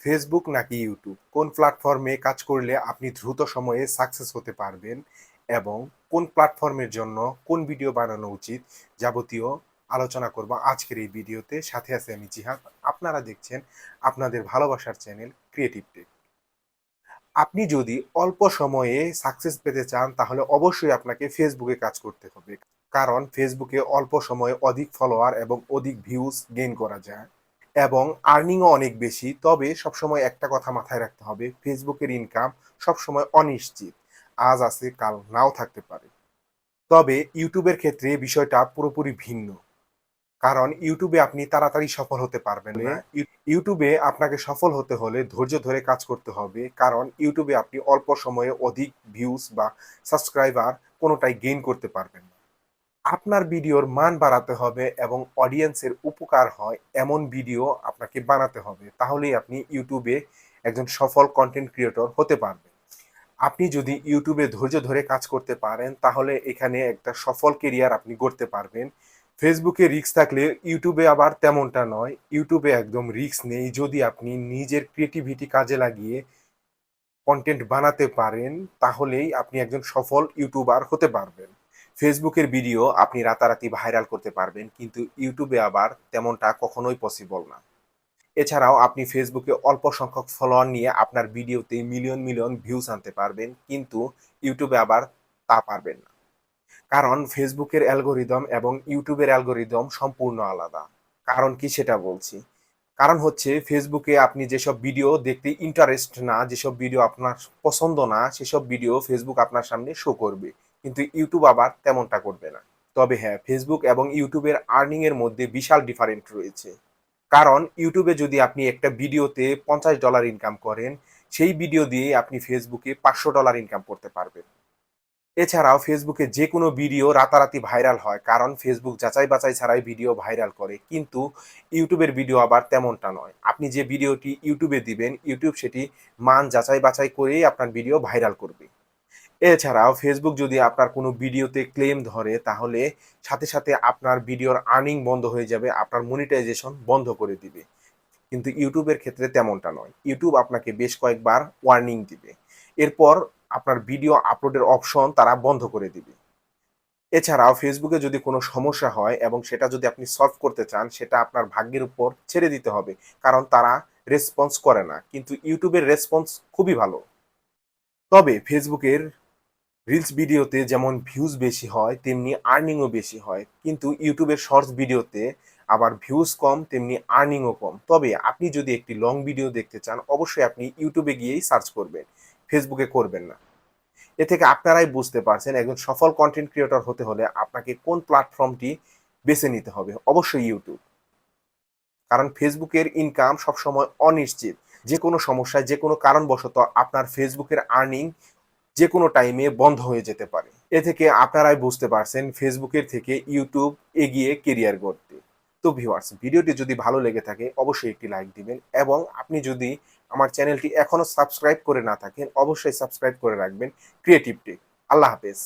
Facebook নাকি YouTube কোন প্ল্যাটফর্মে কাজ করলে আপনি দ্রুত সময়ে সাকসেস হতে পারবেন এবং কোন প্ল্যাটফর্মের জন্য কোন ভিডিও বানানো উচিত যাবতীয় আলোচনা করব আজকের এই ভিডিওতে। সাথে আছে আমি জিহাদ। আপনারা দেখছেন আপনাদের ভালোবাসার চ্যানেল ক্রিয়েটিভ টেক। আপনি যদি অল্প সময়ে সাকসেস পেতে চান তাহলে অবশ্যই আপনাকে ফেসবুকে কাজ করতে হবে, কারণ ফেসবুকে অল্প সময়ে অধিক ফলোয়ার এবং অধিক ভিউজ গেইন করা যায় এবং আর্নিংও অনেক বেশি। তবে সবসময় একটা কথা মাথায় রাখতে হবে, ফেসবুকের ইনকাম সবসময় অনিশ্চিত, আজ আছে কাল নাও থাকতে পারে। তবে ইউটিউবের ক্ষেত্রে বিষয়টা পুরোপুরি ভিন্ন, কারণ ইউটিউবে আপনি তাড়াতাড়ি সফল হতে পারবেন না। ইউটিউবে আপনাকে সফল হতে হলে ধৈর্য ধরে কাজ করতে হবে, কারণ ইউটিউবে আপনি অল্প সময়ে অধিক ভিউজ বা সাবস্ক্রাইবার কোনোটাই গেইন করতে পারবেন না। আপনার ভিডিওর মান বাড়াতে হবে এবং অডিয়েন্সের উপকার হয় এমন ভিডিও আপনাকে বানাতে হবে, তাহলেই আপনি ইউটিউবে একজন সফল কন্টেন্ট ক্রিয়েটর হতে পারবেন। আপনি যদি ইউটিউবে ধৈর্য ধরে কাজ করতে পারেন তাহলে এখানে একটা সফল কেরিয়ার আপনি গড়তে পারবেন। ফেসবুকে রিস্ক থাকলে ইউটিউবে আবার তেমনটা নয়। ইউটিউবে একদম রিস্ক নেই, যদি আপনি নিজের ক্রিয়েটিভিটি কাজে লাগিয়ে কন্টেন্ট বানাতে পারেন তাহলেই আপনি একজন সফল ইউটিউবার হতে পারবেন। ফেসবুকের ভিডিও আপনি রাতারাতি ভাইরাল করতে পারবেন, কিন্তু ইউটিউবে আবার তেমনটা কখনোই পসিবল না। এছাড়াও আপনি ফেসবুকে অল্প সংখ্যক ফলোয়ার নিয়ে আপনার ভিডিওতে মিলিয়ন মিলিয়ন ভিউজ আনতে পারবেন, কিন্তু ইউটিউবে আবার তা পারবেন না, কারণ ফেসবুকের অ্যালগোরিদম এবং ইউটিউবের অ্যালগোরিদম সম্পূর্ণ আলাদা। কারণ কি সেটা বলছি। কারণ হচ্ছে ফেসবুকে আপনি যেসব ভিডিও দেখতে ইন্টারেস্ট না, যেসব ভিডিও আপনার পছন্দ না, সেসব ভিডিও ফেসবুক আপনার সামনে শো করবে, কিন্তু ইউটিউব আবার তেমনটা করবে না। তবে হ্যাঁ, ফেসবুক এবং ইউটিউবের আর্নিং এর মধ্যে বিশাল ডিফারেন্ট রয়েছে। কারণ ইউটিউবে যদি আপনি একটা ভিডিওতে $50 ইনকাম করেন, সেই ভিডিও দিয়ে আপনি ফেসবুকে $500 ইনকাম করতে পারবেন। এছাড়াও ফেসবুকে যে কোনো ভিডিও রাতারাতি ভাইরাল হয়, কারণ ফেসবুক যাচাই বাছাই ছাড়াই ভিডিও ভাইরাল করে, কিন্তু ইউটিউবের ভিডিও আবার তেমনটা নয়। আপনি যে ভিডিওটি ইউটিউবে দিবেন, ইউটিউব সেটি মান যাচাই বাছাই করেই আপনার ভিডিও ভাইরাল করবে। এছাড়াও ফেসবুক যদি আপনার কোনো ভিডিওতে ক্লেম ধরে তাহলে সাথে সাথে আপনার ভিডিওর আর্নিং বন্ধ হয়ে যাবে, আপনার মনিটাইজেশন বন্ধ করে দিবে। কিন্তু ইউটিউবের ক্ষেত্রে তেমনটা নয়। ইউটিউব আপনাকে বেশ কয়েকবার ওয়ার্নিং দিবে, এরপর আপনার ভিডিও আপলোডের অপশন তারা বন্ধ করে দিবে। এছাড়াও ফেসবুকে যদি কোনো সমস্যা হয় এবং সেটা যদি আপনি সলভ করতে চান, সেটা আপনার ভাগ্যের উপর ছেড়ে দিতে হবে, কারণ তারা রেসপন্স করে না। কিন্তু ইউটিউবের রেসপন্স খুবই ভালো। তবে ফেসবুকের রিলস ভিডিওতে যেমন ভিউজ বেশি হয় তেমনি আর্নিংও বেশি হয়, কিন্তু ইউটিউবের শর্টস ভিডিওতে আবার ভিউজ কম তেমনি আর্নিংও কম। তবে আপনি যদি একটি লং ভিডিও দেখতে চান অবশ্যই আপনি ইউটিউবে গিয়েই সার্চ করবেন, ফেসবুকে করবেন না। এ থেকে আপনারাই বুঝতে পারছেন একজন সফল কন্টেন্ট ক্রিয়েটর হতে হলে আপনাকে কোন প্ল্যাটফর্মটি বেছে নিতে হবে। অবশ্যই ইউটিউব, কারণ ফেসবুকের ইনকাম সবসময় অনিশ্চিত। যে কোনো সমস্যায় যে কোনো কারণবশত আপনার ফেসবুকের আর্নিং যে কোনো টাইমে বন্ধ হয়ে যেতে পারে। এ থেকে আপনারাই বুঝতে পারছেন ফেসবুকের থেকে ইউটিউব এগিয়ে কেরিয়ার গড়তে। তো ভিউয়ার্স, ভিডিওটি যদি ভালো লেগে থাকে অবশ্যই একটি লাইক দিবেন এবং আপনি যদি আমার চ্যানেলটি এখনো সাবস্ক্রাইব করে না থাকেন অবশ্যই সাবস্ক্রাইব করে রাখবেন ক্রিয়েটিভ টেক। আল্লাহ হাফেজ।